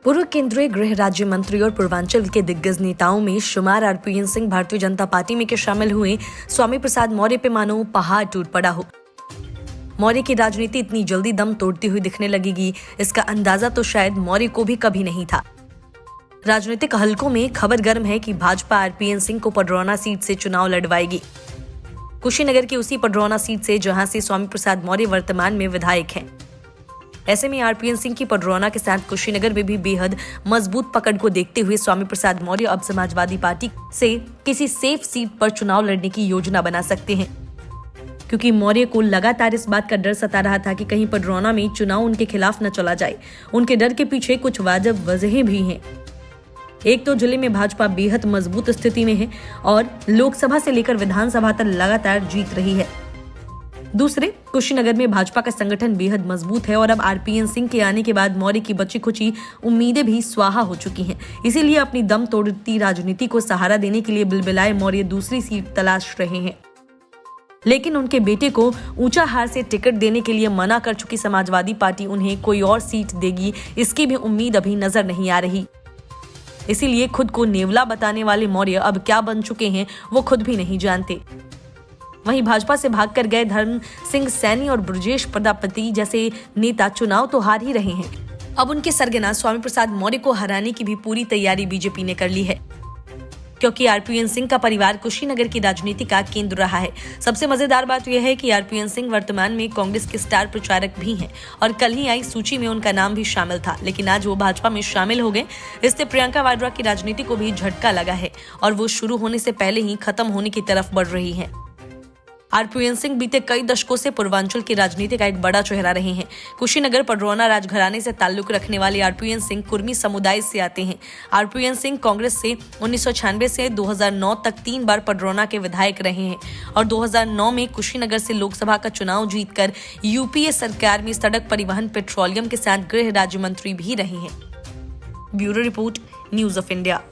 पूर्व केंद्रीय गृह राज्य मंत्री और पूर्वांचल के दिग्गज नेताओं में शुमार आरपीएन सिंह भारतीय जनता पार्टी में के शामिल हुए स्वामी प्रसाद मौर्य पे मानो पहाड़ टूट पड़ा हो। मौर्य की राजनीति इतनी जल्दी दम तोड़ती हुई दिखने लगेगी, इसका अंदाजा तो शायद मौर्य को भी कभी नहीं था। राजनीतिक हलकों में खबर गर्म है कि भाजपा आरपीएन सिंह को पडरौना सीट से चुनाव लड़वाएगी। कुशीनगर की उसी पडरौना सीट से जहां से स्वामी प्रसाद मौर्य वर्तमान में विधायक हैं। ऐसे में आरपीएन सिंह की पडरौना के साथ कुशीनगर में भी बेहद मजबूत पकड़ को देखते हुए स्वामी प्रसाद मौर्य अब समाजवादी पार्टी से किसी सेफ सीट पर चुनाव लड़ने की योजना बना सकते हैं, क्योंकि मौर्य को लगातार इस बात का डर सता रहा था कि कहीं पडरौना में चुनाव उनके खिलाफ न चला जाए। उनके डर के पीछे कुछ वाजिब वजहें भी हैं। एक तो जिले में भाजपा बेहद मजबूत स्थिति में है और लोकसभा से लेकर विधानसभा तक लगातार जीत रही है। दूसरे, कुशीनगर में भाजपा का संगठन बेहद मजबूत है और अब आरपीएन सिंह के आने के बाद मौर्य की बची खुची उम्मीदें भी स्वाहा हो चुकी हैं। इसीलिए अपनी दम तोड़ती राजनीति को सहारा देने के लिए बिलबिलाए मौर्य दूसरी सीट तलाश रहे हैं। लेकिन उनके बेटे को ऊंचाहार से टिकट देने के लिए मना कर चुकी समाजवादी पार्टी उन्हें कोई और सीट देगी, इसकी भी उम्मीद अभी नजर नहीं आ रही। इसीलिए खुद को नेवला बताने वाले मौर्य अब क्या बन चुके हैं वो खुद भी नहीं जानते। वहीं भाजपा से भागकर गए धर्म सिंह सैनी और ब्रजेश प्रजापति जैसे नेता चुनाव तो हार ही रहे हैं। अब उनके सरगना स्वामी प्रसाद मौर्य को हराने की भी पूरी तैयारी बीजेपी ने कर ली है, क्योंकि आरपीएन सिंह का परिवार कुशीनगर की राजनीति का केंद्र रहा है। सबसे मजेदार बात यह है कि आरपीएन सिंह वर्तमान में कांग्रेस के स्टार प्रचारक भी हैं और कल ही आई सूची में उनका नाम भी शामिल था, लेकिन आज वो भाजपा में शामिल हो गए। इससे प्रियंका वाड्रा की राजनीति को भी झटका लगा है और वो शुरू होने से पहले ही खत्म होने की तरफ बढ़ रही है। आरपीएन सिंह बीते कई दशकों से पूर्वांचल की राजनीति का एक बड़ा चेहरा रहे हैं। कुशीनगर पडरौना राजघराने से ताल्लुक रखने वाले आरपीएन सिंह कुर्मी समुदाय से आते हैं। आरपीएन सिंह कांग्रेस से 1996 से 2009 तक 3 बार पडरौना के विधायक रहे हैं और 2009 में कुशीनगर से लोकसभा का चुनाव जीतकर यूपीए सरकार में सड़क परिवहन पेट्रोलियम के साथ गृह राज्य मंत्री भी रहे हैं। Bureau report, news of India.